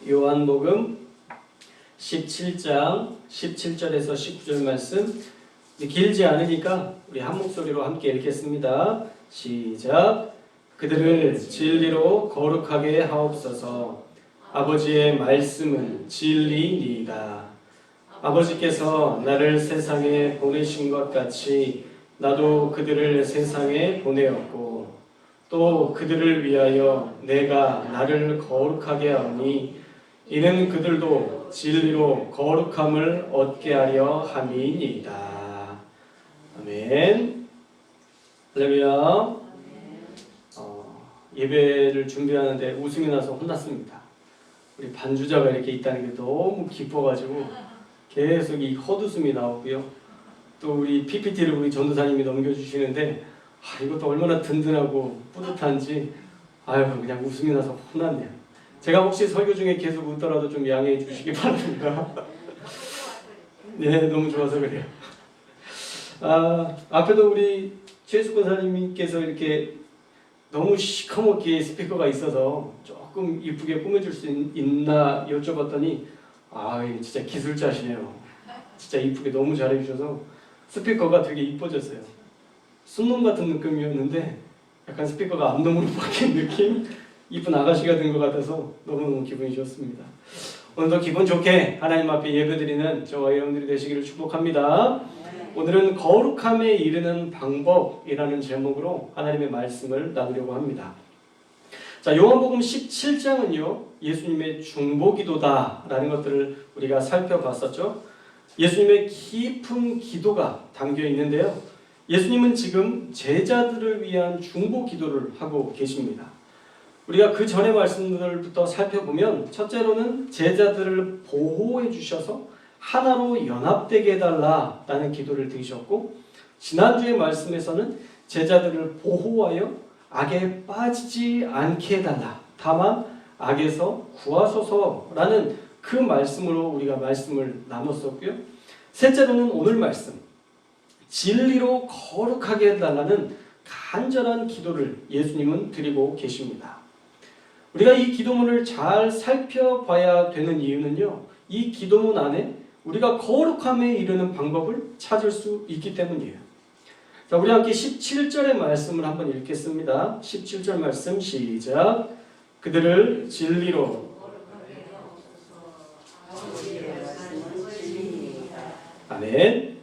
요한복음 17장 17절에서 19절 말씀, 길지 않으니까 우리 한 목소리로 함께 읽겠습니다. 시작. 그들을 진리로 거룩하게 하옵소서. 아버지의 말씀은 진리니이다. 아버지께서 나를 세상에 보내신 것 같이 나도 그들을 세상에 보내었고 또 그들을 위하여 내가 나를 거룩하게 하오니 이는 그들도 진리로 거룩함을 얻게 하려 함이니이다. 아멘. 할렐루야. 예배를 준비하는데 웃음이 나서 혼났습니다. 우리 반주자가 이렇게 있다는 게 너무 기뻐가지고 계속 이 헛웃음이 나오고요. 또 우리 PPT를 우리 전도사님이 넘겨주시는데 이것도 얼마나 든든하고 뿌듯한지 그냥 웃음이 나서 혼났네요. 제가 혹시 설교 중에 계속 웃더라도 좀 양해해 주시기 바랍니다. 네, 너무 좋아서 그래요. 앞에도 우리 최수 권사님께서 이렇게 너무 시커멓게 스피커가 있어서 조금 이쁘게 꾸며줄 수 있나 여쭤봤더니 진짜 기술자시네요. 진짜 이쁘게 너무 잘해주셔서 스피커가 되게 이뻐졌어요. 순놈 같은 느낌이었는데 약간 스피커가 암놈으로 바뀐 느낌? 이쁜 아가씨가 된 것 같아서 너무너무 기분이 좋습니다. 오늘도 기분 좋게 하나님 앞에 예배드리는 저와 여러분들이 되시기를 축복합니다. 오늘은 거룩함에 이르는 방법이라는 제목으로 하나님의 말씀을 나누려고 합니다. 자, 요한복음 17장은요 예수님의 중보기도다라는 것들을 우리가 살펴봤었죠. 예수님의 깊은 기도가 담겨 있는데요, 예수님은 지금 제자들을 위한 중보기도를 하고 계십니다. 우리가 그 전의 말씀들부터 살펴보면 첫째로는 제자들을 보호해 주셔서 하나로 연합되게 해달라라는 기도를 드리셨고, 지난주의 말씀에서는 제자들을 보호하여 악에 빠지지 않게 해달라, 다만 악에서 구하소서라는 그 말씀으로 우리가 말씀을 나눴었고요. 셋째로는 오늘 말씀, 진리로 거룩하게 해달라는 간절한 기도를 예수님은 드리고 계십니다. 우리가 이 기도문을 잘 살펴봐야 되는 이유는요, 이 기도문 안에 우리가 거룩함에 이르는 방법을 찾을 수 있기 때문이에요. 자, 우리 함께 17절의 말씀을 한번 읽겠습니다. 17절 말씀 시작. 그들을 진리로 아멘.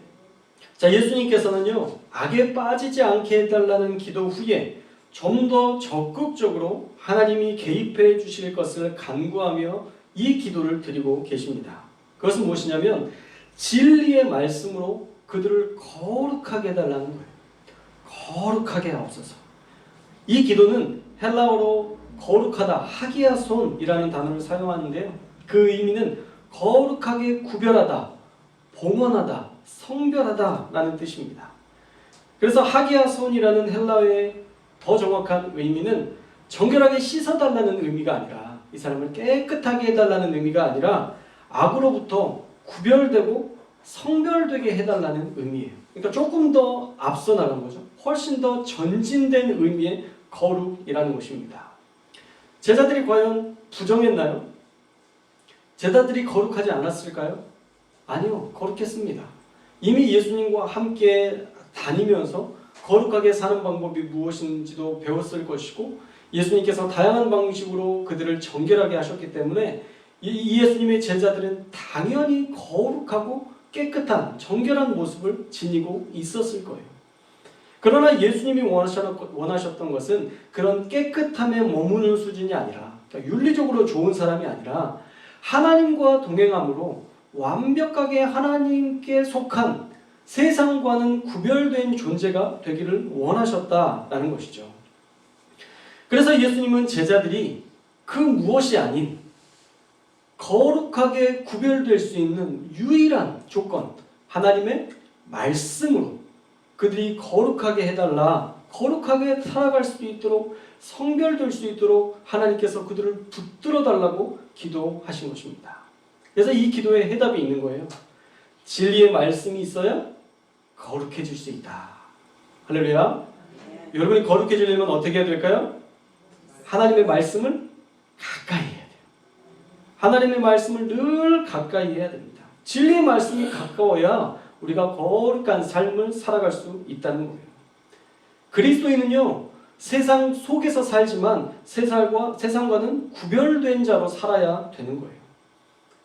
자, 예수님께서는요 악에 빠지지 않게 해달라는 기도 후에 좀 더 적극적으로 하나님이 개입해 주실 것을 간구하며 이 기도를 드리고 계십니다. 그것은 무엇이냐면 진리의 말씀으로 그들을 거룩하게 해달라는 거예요. 거룩하게 하옵소서. 이 기도는 헬라어로 거룩하다, 하기야손이라는 단어를 사용하는데요, 그 의미는 거룩하게 구별하다, 봉헌하다, 성별하다 라는 뜻입니다. 그래서 하기야손이라는 헬라어의 더 정확한 의미는 정결하게 씻어달라는 의미가 아니라, 이 사람을 깨끗하게 해달라는 의미가 아니라 악으로부터 구별되고 성별되게 해달라는 의미예요. 그러니까 조금 더 앞서 나간 거죠. 훨씬 더 전진된 의미의 거룩이라는 것입니다. 제자들이 과연 부정했나요? 제자들이 거룩하지 않았을까요? 아니요, 거룩했습니다. 이미 예수님과 함께 다니면서 거룩하게 사는 방법이 무엇인지도 배웠을 것이고, 예수님께서 다양한 방식으로 그들을 정결하게 하셨기 때문에 이 예수님의 제자들은 당연히 거룩하고 깨끗한 정결한 모습을 지니고 있었을 거예요. 그러나 예수님이 원하셨던 것은 그런 깨끗함에 머무는 수준이 아니라, 그러니까 윤리적으로 좋은 사람이 아니라 하나님과 동행함으로 완벽하게 하나님께 속한 세상과는 구별된 존재가 되기를 원하셨다라는 것이죠. 그래서 예수님은 제자들이 그 무엇이 아닌 거룩하게 구별될 수 있는 유일한 조건, 하나님의 말씀으로 그들이 거룩하게 해달라, 거룩하게 살아갈 수 있도록, 성별될 수 있도록 하나님께서 그들을 붙들어 달라고 기도하신 것입니다. 그래서 이 기도에 해답이 있는 거예요. 진리의 말씀이 있어야 거룩해질 수 있다. 할렐루야. 여러분이 거룩해지려면 어떻게 해야 될까요? 하나님의 말씀을 가까이 해야 돼요. 하나님의 말씀을 늘 가까이 해야 됩니다. 진리의 말씀이 가까워야 우리가 거룩한 삶을 살아갈 수 있다는 거예요. 그리스도인은요, 세상 속에서 살지만 세상과는 구별된 자로 살아야 되는 거예요.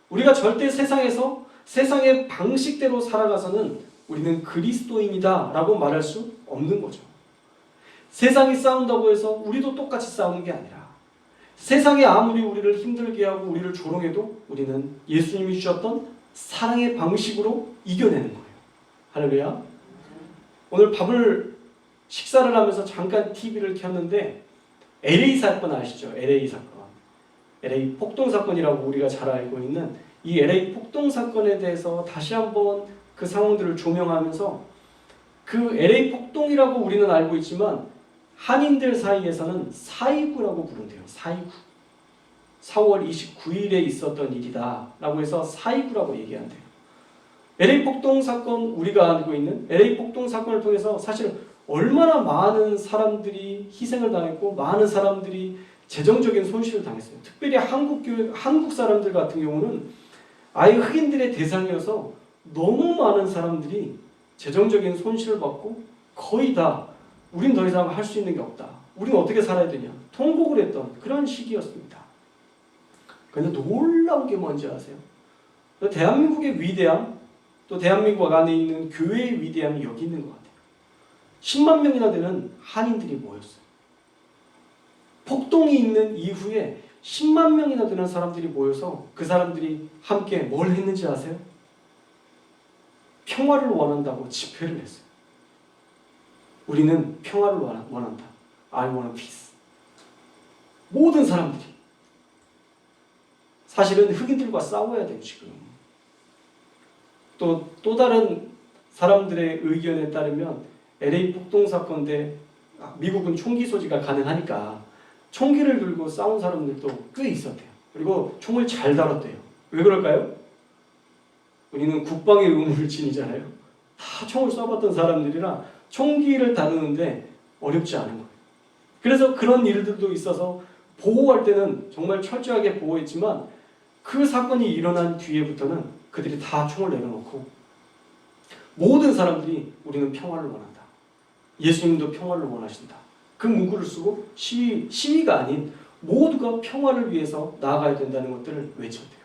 우리가 절대 세상에서 세상의 방식대로 살아가서는 우리는 그리스도인이다 라고 말할 수 없는 거죠. 세상이 싸운다고 해서 우리도 똑같이 싸우는 게 아니라 세상이 아무리 우리를 힘들게 하고 우리를 조롱해도 우리는 예수님이 주셨던 사랑의 방식으로 이겨내는 거예요. 할렐루야. 오늘 식사를 하면서 잠깐 TV를 켰는데 LA 사건 아시죠? LA 사건. LA 폭동 사건이라고 우리가 잘 알고 있는 이 LA 폭동 사건에 대해서 다시 한번 그 상황들을 조명하면서 그 LA 폭동이라고 우리는 알고 있지만 한인들 사이에서는 4.29라고 부른대요. 4.29. 4월 29일에 있었던 일이다 라고 해서 4.29라고 얘기한대요. LA 폭동 사건, 우리가 알고 있는 LA 폭동 사건을 통해서 사실 얼마나 많은 사람들이 희생을 당했고 많은 사람들이 재정적인 손실을 당했어요. 특별히 한국 사람들 같은 경우는 아예 흑인들의 대상이어서 너무 많은 사람들이 재정적인 손실을 받고 거의 다 우린 더 이상 할 수 있는 게 없다. 우리는 어떻게 살아야 되냐. 통곡을 했던 그런 시기였습니다. 그런데 놀라운 게 뭔지 아세요? 대한민국의 위대함, 또 대한민국 안에 있는 교회의 위대함이 여기 있는 것 같아요. 10만 명이나 되는 한인들이 모였어요. 폭동이 있는 이후에 10만 명이나 되는 사람들이 모여서 그 사람들이 함께 뭘 했는지 아세요? 평화를 원한다고 집회를 했어요. 우리는 평화를 원한다. I want peace. 모든 사람들이. 사실은 흑인들과 싸워야 돼요, 지금. 또 다른 사람들의 의견에 따르면 LA 폭동 사건 때 미국은 총기 소지가 가능하니까 총기를 들고 싸운 사람들도 꽤 있었대요. 그리고 총을 잘 다뤘대요. 왜 그럴까요? 우리는 국방의 의무를 지니잖아요. 다 총을 쏴봤던 사람들이라 총기를 다루는데 어렵지 않은 거예요. 그래서 그런 일들도 있어서 보호할 때는 정말 철저하게 보호했지만 그 사건이 일어난 뒤에부터는 그들이 다 총을 내려놓고 모든 사람들이 우리는 평화를 원한다. 예수님도 평화를 원하신다. 그 문구를 쓰고 시위가 아닌 모두가 평화를 위해서 나아가야 된다는 것들을 외쳤대요.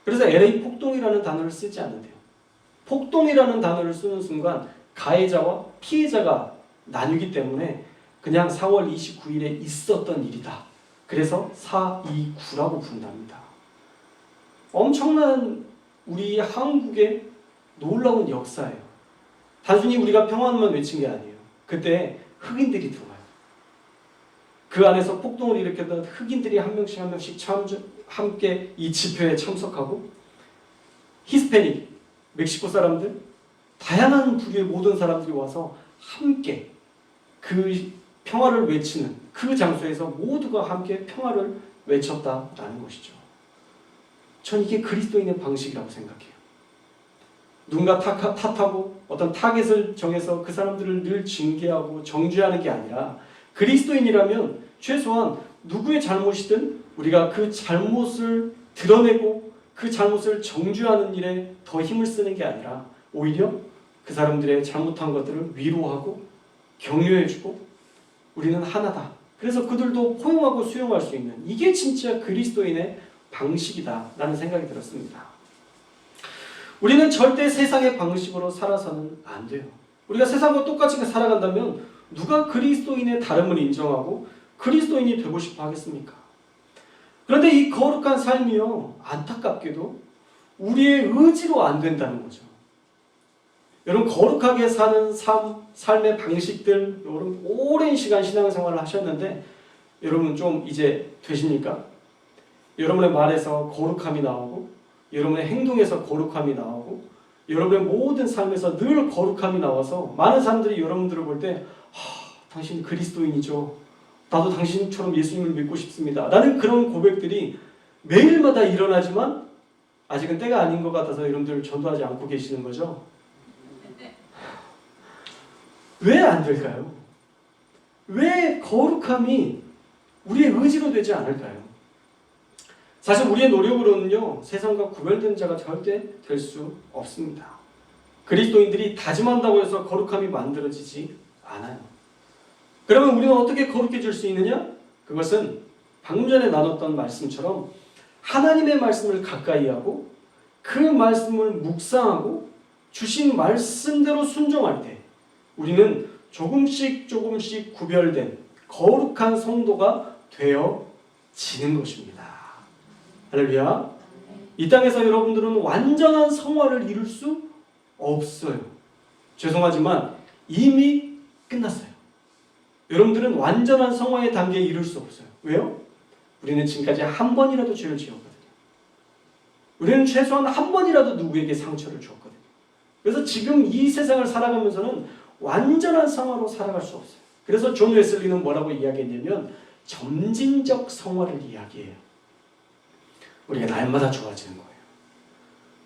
그래서 LA 폭동이라는 단어를 쓰지 않는데요. 폭동이라는 단어를 쓰는 순간 가해자와 피해자가 나뉘기 때문에 그냥 4월 29일에 있었던 일이다. 그래서 429라고 부른답니다. 엄청난 우리 한국의 놀라운 역사예요. 단순히 우리가 평화만 외친 게 아니에요. 그때 흑인들이 들어와요. 그 안에서 폭동을 일으켰던 흑인들이 한 명씩 함께 이 집회에 참석하고 히스패닉, 멕시코 사람들, 다양한 부류의 모든 사람들이 와서 함께 그 평화를 외치는 그 장소에서 모두가 함께 평화를 외쳤다라는 것이죠. 전 이게 그리스도인의 방식이라고 생각해요. 누군가 탓하고 어떤 타겟을 정해서 그 사람들을 늘 징계하고 정죄하는 게 아니라 그리스도인이라면 최소한 누구의 잘못이든 우리가 그 잘못을 드러내고 그 잘못을 정죄하는 일에 더 힘을 쓰는 게 아니라 오히려 그 사람들의 잘못한 것들을 위로하고 격려해주고 우리는 하나다. 그래서 그들도 포용하고 수용할 수 있는 이게 진짜 그리스도인의 방식이다라는 생각이 들었습니다. 우리는 절대 세상의 방식으로 살아서는 안 돼요. 우리가 세상과 똑같이 살아간다면 누가 그리스도인의 다름을 인정하고 그리스도인이 되고 싶어 하겠습니까? 그런데 이 거룩한 삶이요, 안타깝게도 우리의 의지로 안 된다는 거죠. 여러분, 거룩하게 사는 삶의 방식들, 여러분 오랜 시간 신앙생활을 하셨는데 여러분 좀 이제 되십니까? 여러분의 말에서 거룩함이 나오고 여러분의 행동에서 거룩함이 나오고 여러분의 모든 삶에서 늘 거룩함이 나와서 많은 사람들이 여러분들을 볼 때 당신 그리스도인이죠. 나도 당신처럼 예수님을 믿고 싶습니다. 라는 그런 고백들이 매일마다 일어나지만 아직은 때가 아닌 것 같아서 여러분들 전도하지 않고 계시는 거죠. 왜 안 될까요? 왜 거룩함이 우리의 의지로 되지 않을까요? 사실 우리의 노력으로는요, 세상과 구별된 자가 절대 될 수 없습니다. 그리스도인들이 다짐한다고 해서 거룩함이 만들어지지 않아요. 그러면 우리는 어떻게 거룩해질 수 있느냐? 그것은 방금 전에 나눴던 말씀처럼 하나님의 말씀을 가까이 하고 그 말씀을 묵상하고 주신 말씀대로 순종할 때 우리는 조금씩 구별된 거룩한 성도가 되어지는 것입니다. 할렐루야. 이 땅에서 여러분들은 완전한 성화를 이룰 수 없어요. 죄송하지만 이미 끝났어요. 여러분들은 완전한 성화의 단계에 이룰 수 없어요. 왜요? 우리는 지금까지 한 번이라도 죄를 지었거든요. 우리는 최소한 한 번이라도 누구에게 상처를 주었거든요. 그래서 지금 이 세상을 살아가면서는 완전한 성화로 살아갈 수 없어요. 그래서 존 웨슬리는 뭐라고 이야기했냐면 점진적 성화를 이야기해요. 우리가 날마다 좋아지는 거예요.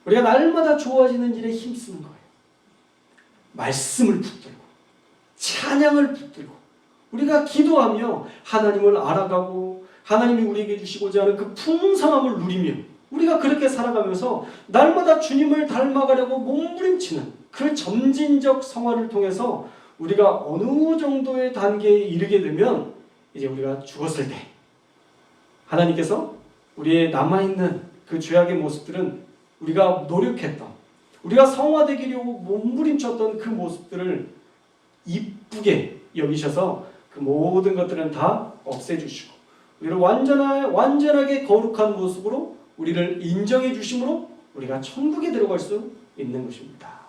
우리가 날마다 좋아지는 일에 힘쓰는 거예요. 말씀을 붙들고 찬양을 붙들고 우리가 기도하며 하나님을 알아가고 하나님이 우리에게 주시고자 하는 그 풍성함을 누리며 우리가 그렇게 살아가면서 날마다 주님을 닮아가려고 몸부림치는 그 점진적 성화를 통해서 우리가 어느 정도의 단계에 이르게 되면 이제 우리가 죽었을 때 하나님께서 우리의 남아있는 그 죄악의 모습들은 우리가 노력했던 우리가 성화되기려고 몸부림쳤던 그 모습들을 이쁘게 여기셔서 그 모든 것들은 다 없애주시고 우리를 완전하게 거룩한 모습으로 우리를 인정해 주심으로 우리가 천국에 들어갈 수 있는 것입니다.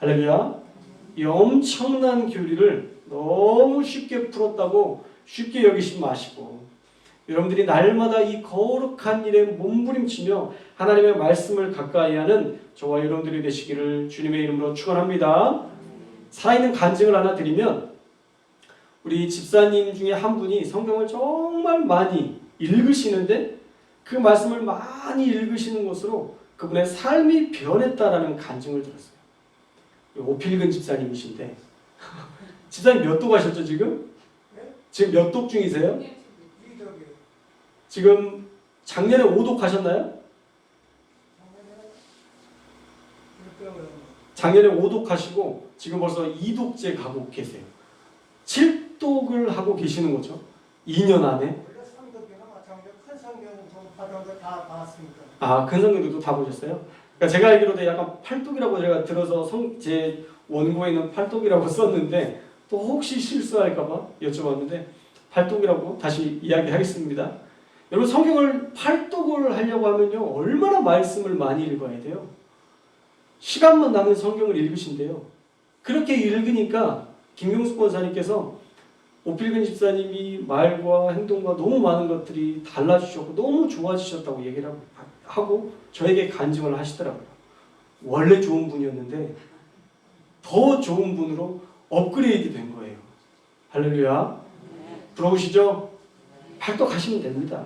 할렐루야. 이 엄청난 교리를 너무 쉽게 풀었다고 쉽게 여기지 마시고 여러분들이 날마다 이 거룩한 일에 몸부림치며 하나님의 말씀을 가까이 하는 저와 여러분들이 되시기를 주님의 이름으로 축원합니다. 살아있는 간증을 하나 드리면 우리 집사님 중에 한 분이 성경을 정말 많이 읽으시는데 그 말씀을 많이 읽으시는 것으로 그분의 삶이 변했다라는 간증을 들었어요. 오필근 집사님이신데 집사님 몇 독 하셨죠 지금? 지금 몇 독 중이세요? 지금 작년에 5독 하셨나요? 작년에 5독 하시고 지금 벌써 2독째 가고 계세요. 7독을 하고 계시는 거죠. 2년 안에. 큰 성경도 다 보셨어요? 그러니까 제가 알기로도 약간 8독이라고 제가 들어서 제 원고에는 8독이라고 썼는데 또 혹시 실수할까봐 여쭤봤는데 8독이라고 다시 이야기하겠습니다. 여러분 성경을 8독을 하려고 하면요 얼마나 말씀을 많이 읽어야 돼요? 시간만 나면 성경을 읽으신대요. 그렇게 읽으니까 김경숙 권사님께서 오필근 집사님이 말과 행동과 너무 많은 것들이 달라지셨고 너무 좋아지셨다고 얘기를 하고 저에게 간증을 하시더라고요. 원래 좋은 분이었는데 더 좋은 분으로 업그레이드 된 거예요. 할렐루야. 부러우시죠? 8독 하시면 됩니다.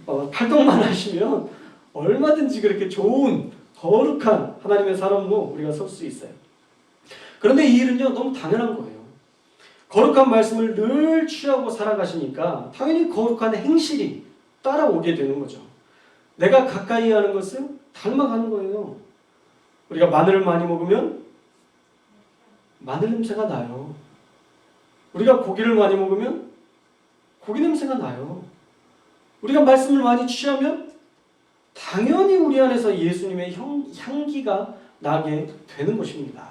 8독만 하시면 얼마든지 그렇게 좋은 거룩한 하나님의 사람으로 우리가 설 수 있어요. 그런데 이 일은요 너무 당연한 거예요. 거룩한 말씀을 늘 취하고 살아가시니까 당연히 거룩한 행실이 따라오게 되는 거죠. 내가 가까이 하는 것을 닮아가는 거예요. 우리가 마늘을 많이 먹으면 마늘 냄새가 나요. 우리가 고기를 많이 먹으면 고기 냄새가 나요. 우리가 말씀을 많이 취하면 당연히 우리 안에서 예수님의 향기가 나게 되는 것입니다.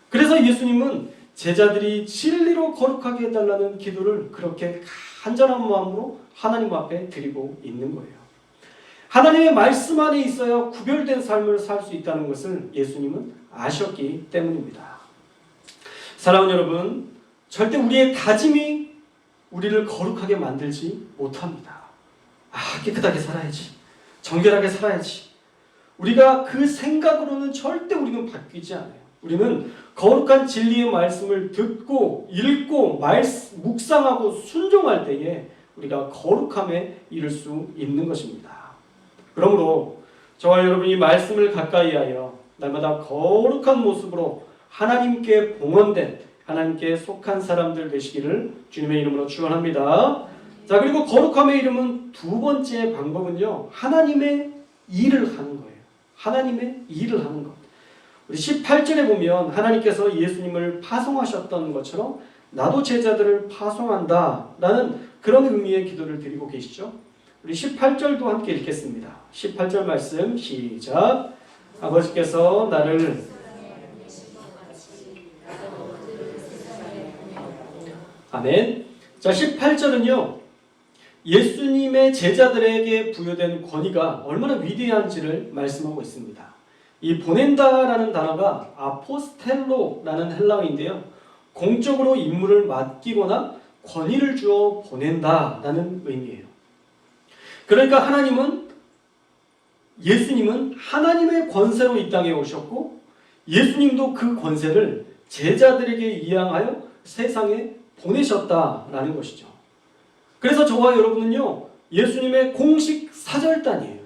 그래서 예수님은 제자들이 진리로 거룩하게 해달라는 기도를 그렇게 간절한 마음으로 하나님 앞에 드리고 있는 거예요. 하나님의 말씀 안에 있어야 구별된 삶을 살 수 있다는 것을 예수님은 아셨기 때문입니다. 사랑하는 여러분, 절대 우리의 다짐이 우리를 거룩하게 만들지 못합니다. 깨끗하게 살아야지. 정결하게 살아야지. 우리가 그 생각으로는 절대 우리는 바뀌지 않아요. 우리는 거룩한 진리의 말씀을 듣고 읽고 묵상하고 순종할 때에 우리가 거룩함에 이를 수 있는 것입니다. 그러므로 저와 여러분이 말씀을 가까이 하여 날마다 거룩한 모습으로 하나님께 봉헌된 하나님께 속한 사람들 되시기를 주님의 이름으로 축원합니다. 자, 그리고 거룩함의 이름은 두 번째 방법은요, 하나님의 일을 하는 거예요. 하나님의 일을 하는 것. 우리 18절에 보면 하나님께서 예수님을 파송하셨던 것처럼 나도 제자들을 파송한다 라는 그런 의미의 기도를 드리고 계시죠. 우리 18절도 함께 읽겠습니다. 18절 말씀 시작. 아버지께서 나를 아멘. 자, 18절은요, 예수님의 제자들에게 부여된 권위가 얼마나 위대한지를 말씀하고 있습니다. 이 보낸다라는 단어가 아포스텔로라는 헬라어인데요, 공적으로 임무를 맡기거나 권위를 주어 보낸다라는 의미예요. 그러니까 예수님은 하나님의 권세로 이 땅에 오셨고, 예수님도 그 권세를 제자들에게 이양하여 세상에 보내셨다라는 것이죠. 그래서 저와 여러분은요, 예수님의 공식 사절단이에요.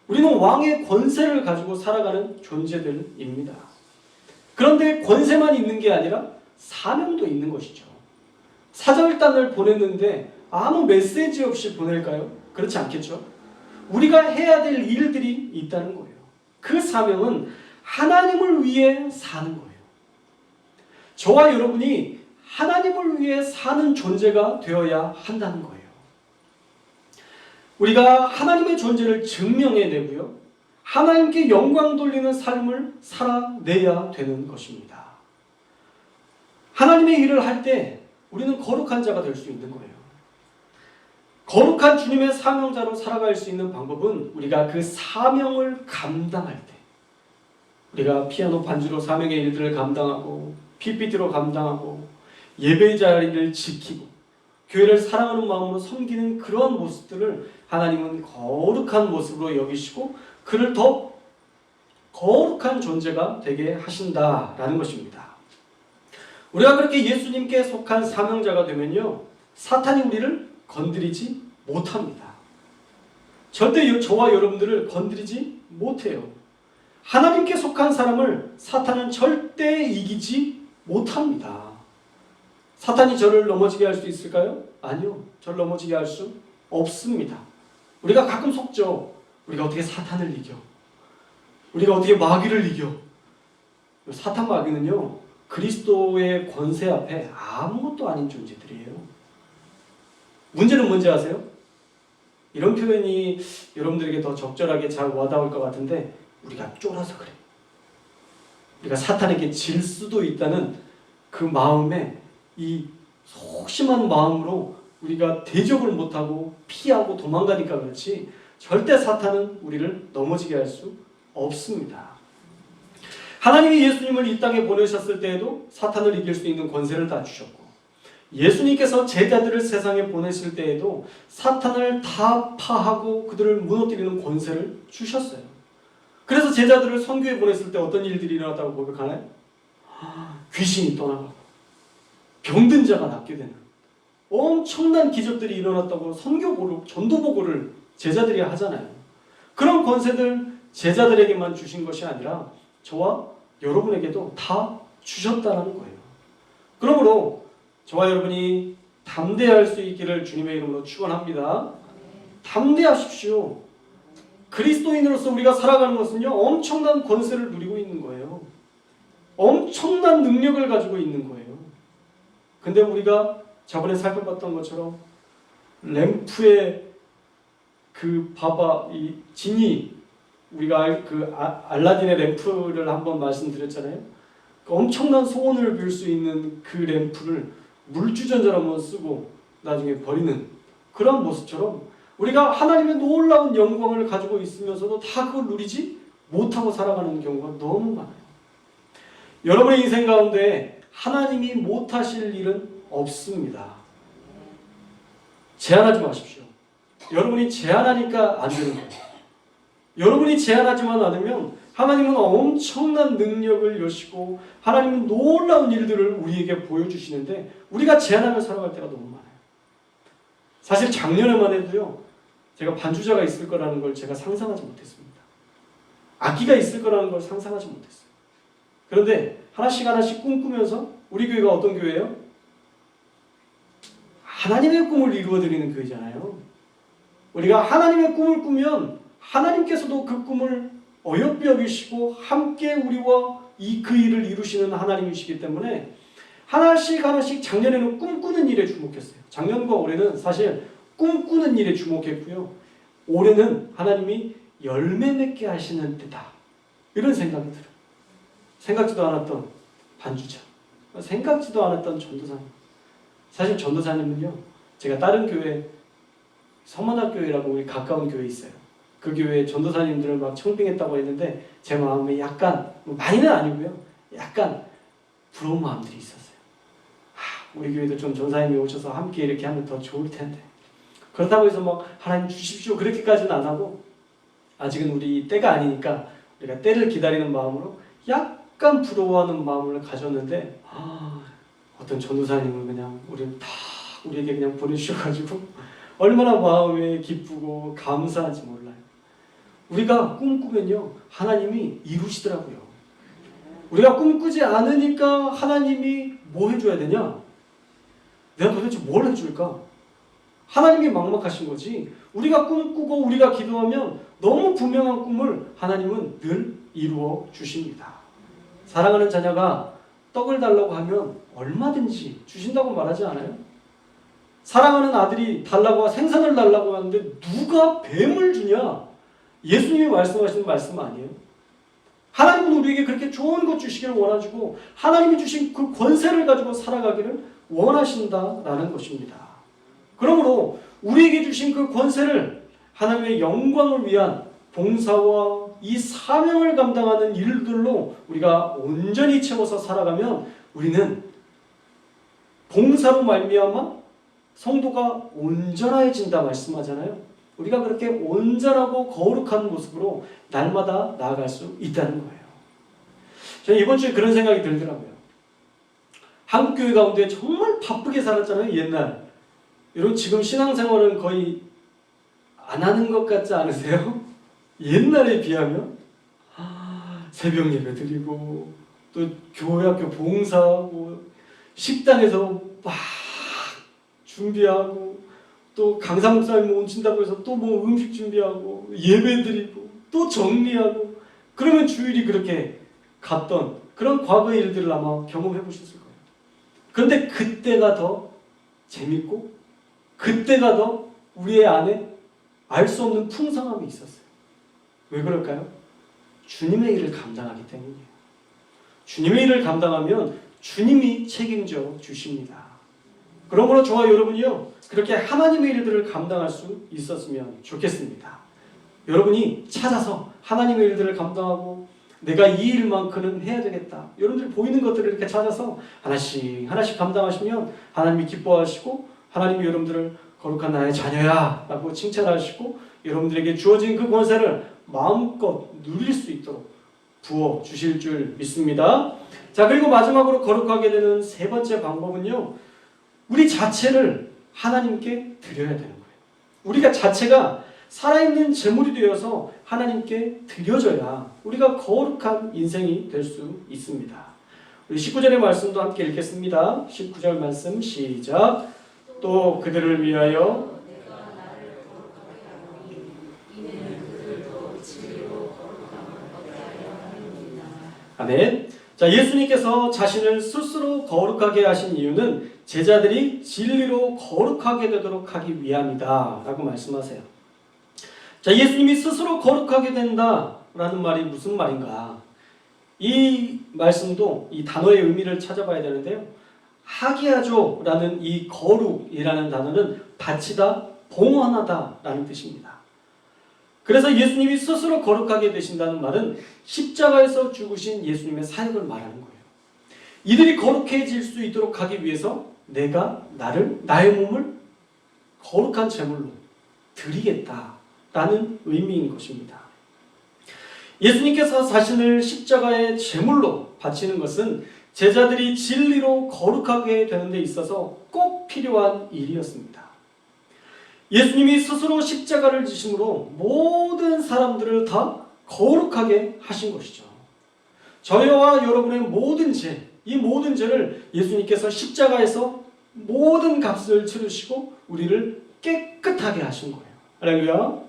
우리는 왕의 권세를 가지고 살아가는 존재들입니다. 그런데 권세만 있는 게 아니라 사명도 있는 것이죠. 사절단을 보냈는데 아무 메시지 없이 보낼까요? 그렇지 않겠죠? 우리가 해야 될 일들이 있다는 거예요. 그 사명은 하나님을 위해 사는 거예요. 저와 여러분이 하나님을 위해 사는 존재가 되어야 한다는 거예요. 우리가 하나님의 존재를 증명해내고요, 하나님께 영광 돌리는 삶을 살아내야 되는 것입니다. 하나님의 일을 할 때 우리는 거룩한 자가 될 수 있는 거예요. 거룩한 주님의 사명자로 살아갈 수 있는 방법은 우리가 그 사명을 감당할 때, 우리가 피아노 반주로 사명의 일들을 감당하고 PPT로 감당하고 예배 자리를 지키고 교회를 사랑하는 마음으로 섬기는 그런 모습들을 하나님은 거룩한 모습으로 여기시고 그를 더 거룩한 존재가 되게 하신다라는 것입니다. 우리가 그렇게 예수님께 속한 사명자가 되면요, 사탄이 우리를 건드리지 못합니다. 절대 저와 여러분들을 건드리지 못해요. 하나님께 속한 사람을 사탄은 절대 이기지 못합니다. 사탄이 저를 넘어지게 할 수 있을까요? 아니요. 저를 넘어지게 할 수 없습니다. 우리가 가끔 속죠. 우리가 어떻게 사탄을 이겨? 우리가 어떻게 마귀를 이겨? 사탄 마귀는요, 그리스도의 권세 앞에 아무것도 아닌 존재들이에요. 문제는 뭔지 아세요? 이런 표현이 여러분들에게 더 적절하게 잘 와닿을 것 같은데, 우리가 쫄아서 그래. 우리가 사탄에게 질 수도 있다는 그 마음에, 이 소심한 마음으로 우리가 대적을 못하고 피하고 도망가니까 그렇지, 절대 사탄은 우리를 넘어지게 할 수 없습니다. 하나님이 예수님을 이 땅에 보내셨을 때에도 사탄을 이길 수 있는 권세를 다 주셨고, 예수님께서 제자들을 세상에 보내실 때에도 사탄을 다 파하고 그들을 무너뜨리는 권세를 주셨어요. 그래서 제자들을 선교에 보냈을 때 어떤 일들이 일어났다고 고백하나요? 귀신이 떠나가고 병든 자가 낫게 되는 엄청난 기적들이 일어났다고 선교보고 전도보고를 제자들이 하잖아요. 그런 권세들 제자들에게만 주신 것이 아니라 저와 여러분에게도 다 주셨다는 거예요. 그러므로 저와 여러분이 담대할 수 있기를 주님의 이름으로 축원합니다. 담대하십시오. 그리스도인으로서 우리가 살아가는 것은요, 엄청난 권세를 누리고 있는 거예요. 엄청난 능력을 가지고 있는 거예요. 근데 우리가 저번에 살펴봤던 것처럼 램프의 그 이 진이, 우리가 알라딘의 램프를 한번 말씀드렸잖아요. 그 엄청난 소원을 빌 수 있는 그 램프를 물주전자로 한번 쓰고 나중에 버리는 그런 모습처럼 우리가 하나님의 놀라운 영광을 가지고 있으면서도 다 그걸 누리지 못하고 살아가는 경우가 너무 많아요. 여러분의 인생 가운데 하나님이 못하실 일은 없습니다. 제한하지 마십시오. 여러분이 제한하니까 안 되는 거예요. 여러분이 제한하지만 않으면 하나님은 엄청난 능력을 여시고 하나님은 놀라운 일들을 우리에게 보여주시는데 우리가 제한하며 살아갈 때가 너무 많아요. 사실 작년에만 해도요, 제가 반주자가 있을 거라는 걸 제가 상상하지 못했습니다. 악기가 있을 거라는 걸 상상하지 못했어요. 그런데 하나씩 하나씩 꿈꾸면서 우리 교회가 어떤 교회예요? 하나님의 꿈을 이루어드리는 교회잖아요. 우리가 하나님의 꿈을 꾸면 하나님께서도 그 꿈을 어여삐 여기시고 함께 우리와 그 일을 이루시는 하나님이시기 때문에 하나씩 하나씩 작년에는 꿈꾸는 일에 주목했어요. 작년과 올해는 사실 꿈꾸는 일에 주목했고요. 올해는 하나님이 열매 맺게 하시는 때다. 이런 생각이 들어요. 생각지도 않았던 반주자, 생각지도 않았던 전도사님. 사실 전도사님은요, 제가 다른 교회, 서만학교회라고 우리 가까운 교회 있어요. 그 교회 전도사님들을 막 청빙했다고 했는데 제 마음에 약간, 많이는 아니고요, 약간 부러운 마음들이 있었어요. 우리 교회도 좀 전사님이 오셔서 함께 이렇게 하면 더 좋을 텐데. 그렇다고 해서 막 하나님 주십시오 그렇게까지는 안 하고, 아직은 우리 때가 아니니까 우리가 때를 기다리는 마음으로 약간 부러워하는 마음을 가졌는데, 어떤 전도사님은 그냥 우리에게 그냥 보내주셔가지고 얼마나 마음에 기쁘고 감사한지 몰라요. 우리가 꿈꾸면요, 하나님이 이루시더라고요. 우리가 꿈꾸지 않으니까 하나님이 뭐 해줘야 되냐? 내가 도대체 뭘 해줄까? 하나님이 막막하신 거지. 우리가 꿈꾸고 우리가 기도하면 너무 분명한 꿈을 하나님은 늘 이루어 주십니다. 사랑하는 자녀가 떡을 달라고 하면 얼마든지 주신다고 말하지 않아요? 사랑하는 아들이 달라고, 생선을 달라고 하는데 누가 뱀을 주냐? 예수님이 말씀하시는 말씀 아니에요? 하나님은 우리에게 그렇게 좋은 것 주시기를 원하시고 하나님이 주신 그 권세를 가지고 살아가기를 원하신다라는 것입니다. 그러므로 우리에게 주신 그 권세를 하나님의 영광을 위한 봉사와 이 사명을 감당하는 일들로 우리가 온전히 채워서 살아가면 우리는 봉사로 말미암아 성도가 온전해진다 말씀하잖아요. 우리가 그렇게 온전하고 거룩한 모습으로 날마다 나아갈 수 있다는 거예요. 저는 이번 주에 그런 생각이 들더라고요. 한국 교회 가운데 정말 바쁘게 살았잖아요, 옛날. 여러분 지금 신앙생활은 거의 안 하는 것 같지 않으세요? 옛날에 비하면 새벽 예배 드리고 또 교회 학교 봉사하고 식당에서 막 준비하고 또 강사 목사님 오신다고 해서 또 뭐 음식 준비하고 예배 드리고 또 정리하고, 그러면 주일이 그렇게 갔던 그런 과거의 일들을 아마 경험해 보셨을 거예요. 그런데 그때가 더 재밌고 그때가 더 우리의 안에 알 수 없는 풍성함이 있었어요. 왜 그럴까요? 주님의 일을 감당하기 때문이에요. 주님의 일을 감당하면 주님이 책임져 주십니다. 그러므로 저와 여러분이요, 그렇게 하나님의 일들을 감당할 수 있었으면 좋겠습니다. 여러분이 찾아서 하나님의 일들을 감당하고 내가 이 일만큼은 해야 되겠다, 여러분들이 보이는 것들을 이렇게 찾아서 하나씩 하나씩 감당하시면 하나님이 기뻐하시고 하나님이 여러분들을 거룩한 나의 자녀야 라고 칭찬하시고 여러분들에게 주어진 그 권세를 마음껏 누릴 수 있도록 부어주실 줄 믿습니다. 자, 그리고 마지막으로 거룩하게 되는 세 번째 방법은요, 우리 자체를 하나님께 드려야 되는 거예요. 우리가 자체가 살아있는 제물이 되어서 하나님께 드려져야 우리가 거룩한 인생이 될 수 있습니다. 우리 19절의 말씀도 함께 읽겠습니다. 19절 말씀 시작. 또 그들을 위하여 아멘. 자, 예수님께서 자신을 스스로 거룩하게 하신 이유는 제자들이 진리로 거룩하게 되도록 하기 위함이다 라고 말씀하세요. 자, 예수님이 스스로 거룩하게 된다라는 말이 무슨 말인가? 이 말씀도 이 단어의 의미를 찾아봐야 되는데요, 하기야조라는 이 거룩이라는 단어는 바치다, 봉헌하다라는 뜻입니다. 그래서 예수님이 스스로 거룩하게 되신다는 말은 십자가에서 죽으신 예수님의 사역을 말하는 거예요. 이들이 거룩해질 수 있도록 하기 위해서 내가 나의 몸을 거룩한 제물로 드리겠다라는 의미인 것입니다. 예수님께서 자신을 십자가의 제물로 바치는 것은 제자들이 진리로 거룩하게 되는 데 있어서 꼭 필요한 일이었습니다. 예수님이 스스로 십자가를 지심으로 모든 사람들을 다 거룩하게 하신 것이죠. 저희와 여러분의 모든 죄, 이 모든 죄를 예수님께서 십자가에서 모든 값을 치르시고 우리를 깨끗하게 하신 거예요. 할렐루야.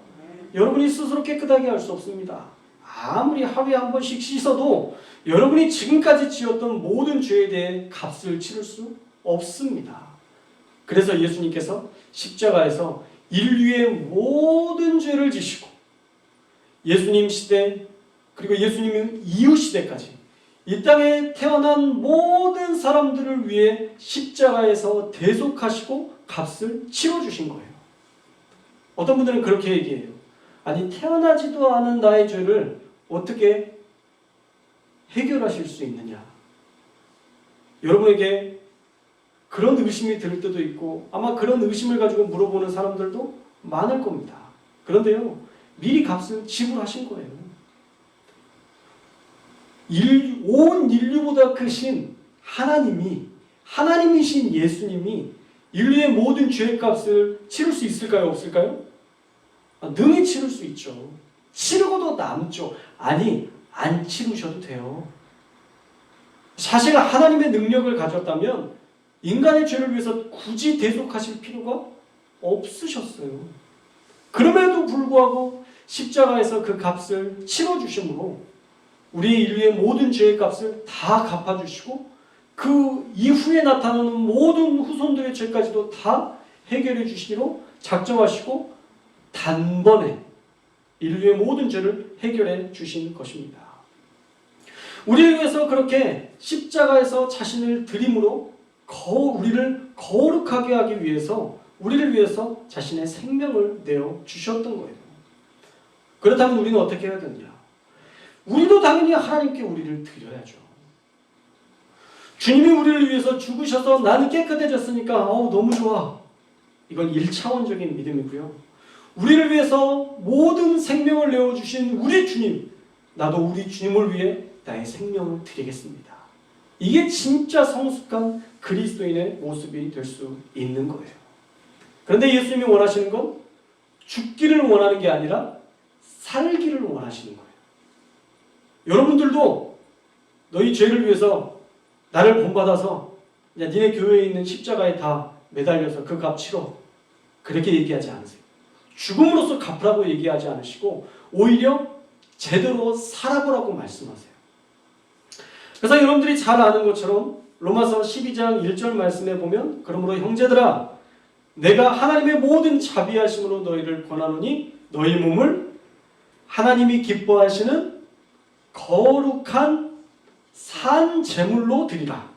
여러분이 스스로 깨끗하게 할 수 없습니다. 아무리 하루에 한 번씩 씻어도 여러분이 지금까지 지었던 모든 죄에 대해 값을 치를 수 없습니다. 그래서 예수님께서 십자가에서 인류의 모든 죄를 지시고 예수님 시대 그리고 예수님 이후 시대까지 이 땅에 태어난 모든 사람들을 위해 십자가에서 대속하시고 값을 치러주신 거예요. 어떤 분들은 그렇게 얘기해요. 아니 태어나지도 않은 나의 죄를 어떻게 해결하실 수 있느냐. 여러분에게 그런 의심이 들 때도 있고 아마 그런 의심을 가지고 물어보는 사람들도 많을 겁니다. 그런데요, 미리 값을 지불하신 거예요. 온 인류보다 크신 하나님이신 예수님이 인류의 모든 죄의 값을 치를 수 있을까요? 없을까요? 능히 치를 수 있죠. 치르고도 남죠. 아니, 안 치르셔도 돼요. 사실 하나님의 능력을 가졌다면 인간의 죄를 위해서 굳이 대속하실 필요가 없으셨어요. 그럼에도 불구하고 십자가에서 그 값을 치러주심으로 우리 인류의 모든 죄의 값을 다 갚아주시고 그 이후에 나타나는 모든 후손들의 죄까지도 다 해결해 주시기로 작정하시고 단번에 인류의 모든 죄를 해결해 주신 것입니다. 우리를 위해서 그렇게 십자가에서 자신을 드림으로 우리를 거룩하게 하기 위해서 우리를 위해서 자신의 생명을 내어 주셨던 거예요. 그렇다면 우리는 어떻게 해야 되느냐? 우리도 당연히 하나님께 우리를 드려야죠. 주님이 우리를 위해서 죽으셔서 나는 깨끗해졌으니까 너무 좋아. 이건 1차원적인 믿음이고요. 우리를 위해서 모든 생명을 내어주신 우리 주님, 나도 우리 주님을 위해 나의 생명을 드리겠습니다. 이게 진짜 성숙한 그리스도인의 모습이 될 수 있는 거예요. 그런데 예수님이 원하시는 건 죽기를 원하는 게 아니라 살기를 원하시는 거예요. 여러분들도 너희 죄를 위해서 나를 본받아서 니네 교회에 있는 십자가에 다 매달려서 그 값 치러, 그렇게 얘기하지 않으세요. 죽음으로써 갚으라고 얘기하지 않으시고 오히려 제대로 살아보라고 말씀하세요. 그래서 여러분들이 잘 아는 것처럼 로마서 12장 1절 말씀에 보면 그러므로 형제들아 내가 하나님의 모든 자비하심으로 너희를 권하노니 너희 몸을 하나님이 기뻐하시는 거룩한 산 제물로 드리라.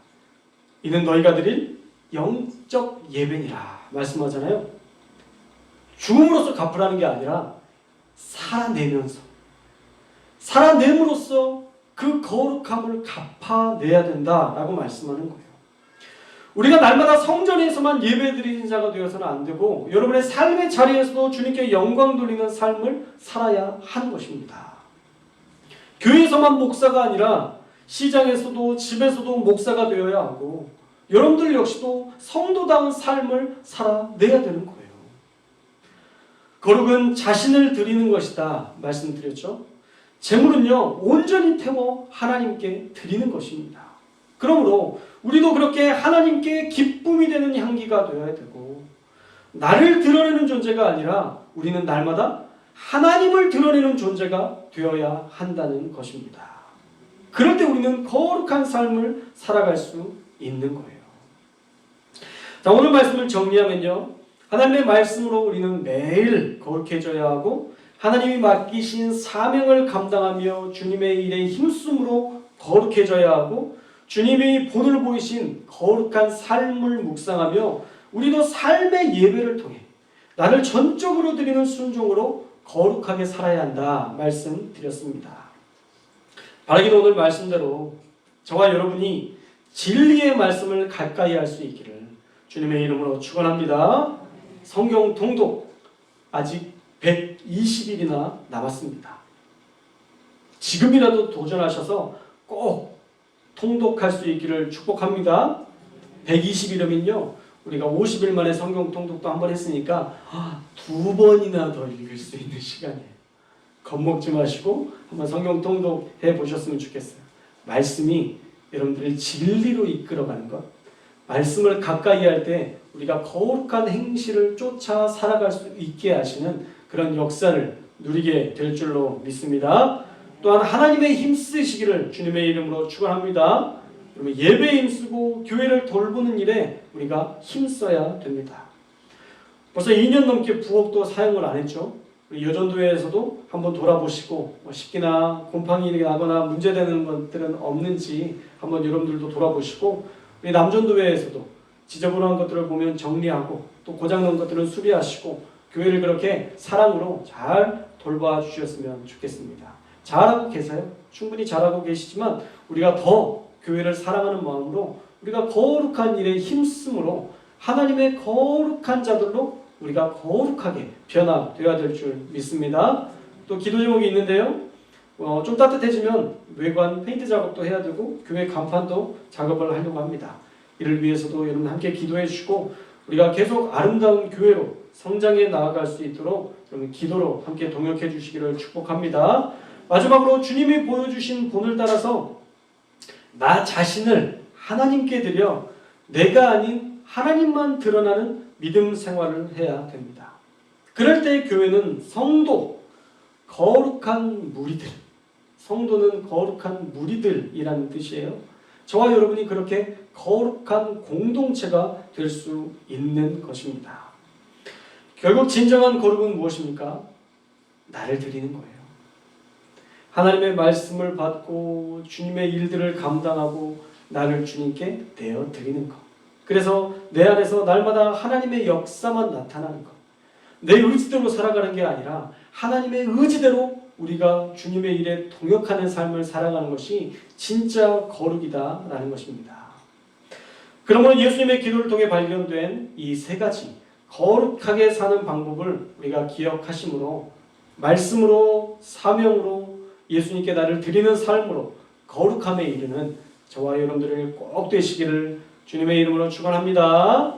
이는 너희가 드릴 영적 예배니라 말씀하잖아요. 죽음으로써 갚으라는 게 아니라 살아냄으로써 그 거룩함을 갚아내야 된다라고 말씀하는 거예요. 우리가 날마다 성전에서만 예배드리는 자가 되어서는 안 되고 여러분의 삶의 자리에서도 주님께 영광 돌리는 삶을 살아야 하는 것입니다. 교회에서만 목사가 아니라 시장에서도 집에서도 목사가 되어야 하고 여러분들 역시도 성도다운 삶을 살아내야 되는 거예요. 거룩은 자신을 드리는 것이다 말씀드렸죠. 제물은요 온전히 태워 하나님께 드리는 것입니다. 그러므로 우리도 그렇게 하나님께 기쁨이 되는 향기가 되어야 되고 나를 드러내는 존재가 아니라 우리는 날마다 하나님을 드러내는 존재가 되어야 한다는 것입니다. 그럴 때 우리는 거룩한 삶을 살아갈 수 있는 거예요. 자, 오늘 말씀을 정리하면요, 하나님의 말씀으로 우리는 매일 거룩해져야 하고 하나님이 맡기신 사명을 감당하며 주님의 일에 힘쓰므로 거룩해져야 하고 주님이 본을 보이신 거룩한 삶을 묵상하며 우리도 삶의 예배를 통해 나를 전적으로 드리는 순종으로 거룩하게 살아야 한다 말씀드렸습니다. 바라기도 오늘 말씀대로 저와 여러분이 진리의 말씀을 가까이 할 수 있기를 주님의 이름으로 축원합니다. 성경 통독 아직 120일이나 남았습니다. 지금이라도 도전하셔서 꼭 통독할 수 있기를 축복합니다. 120일이면요 우리가 50일 만에 성경 통독도 한번 했으니까 2번이나 더 읽을 수 있는 시간이에요. 겁먹지 마시고 한번 성경 통독해 보셨으면 좋겠어요. 말씀이 여러분들을 진리로 이끌어가는 것, 말씀을 가까이 할 때 우리가 거룩한 행실을 쫓아 살아갈 수 있게 하시는 그런 역사를 누리게 될 줄로 믿습니다. 또한 하나님의 힘쓰시기를 주님의 이름으로 축원합니다. 그러면 예배에 힘쓰고 교회를 돌보는 일에 우리가 힘써야 됩니다. 벌써 2년 넘게 부엌도 사용을 안 했죠. 우리 여전도회에서도 한번 돌아보시고 식기나 곰팡이 나거나 문제되는 것들은 없는지 한번 여러분들도 돌아보시고, 우리 남전도회에서도 지저분한 것들을 보면 정리하고 또 고장난 것들은 수리하시고 교회를 그렇게 사랑으로 잘 돌봐 주셨으면 좋겠습니다. 잘하고 계세요. 충분히 잘하고 계시지만 우리가 더 교회를 사랑하는 마음으로 우리가 거룩한 일에 힘쓰므로 하나님의 거룩한 자들로 우리가 거룩하게 변화되어야 될 줄 믿습니다. 또 기도 제목이 있는데요. 좀 따뜻해지면 외관 페인트 작업도 해야 되고 교회 간판도 작업을 하려고 합니다. 이를 위해서도 여러분 함께 기도해 주시고 우리가 계속 아름다운 교회로 성장해 나아갈 수 있도록 여러분 기도로 함께 동역해 주시기를 축복합니다. 마지막으로 주님이 보여주신 본을 따라서 나 자신을 하나님께 드려 내가 아닌 하나님만 드러나는 믿음 생활을 해야 됩니다. 그럴 때 교회는 성도, 거룩한 무리들, 성도는 거룩한 무리들이라는 뜻이에요. 저와 여러분이 그렇게 거룩한 공동체가 될 수 있는 것입니다. 결국 진정한 거룩은 무엇입니까? 나를 드리는 거예요. 하나님의 말씀을 받고 주님의 일들을 감당하고 나를 주님께 내어 드리는 것. 그래서 내 안에서 날마다 하나님의 역사만 나타나는 것. 내 의지대로 살아가는 게 아니라 하나님의 의지대로 우리가 주님의 일에 동역하는 삶을 살아가는 것이 진짜 거룩이다라는 것입니다. 그러므로 예수님의 기도를 통해 발견된 이 세 가지 거룩하게 사는 방법을 우리가 기억하심으로 말씀으로 사명으로 예수님께 나를 드리는 삶으로 거룩함에 이르는 저와 여러분들이 꼭 되시기를 주님의 이름으로 축원합니다.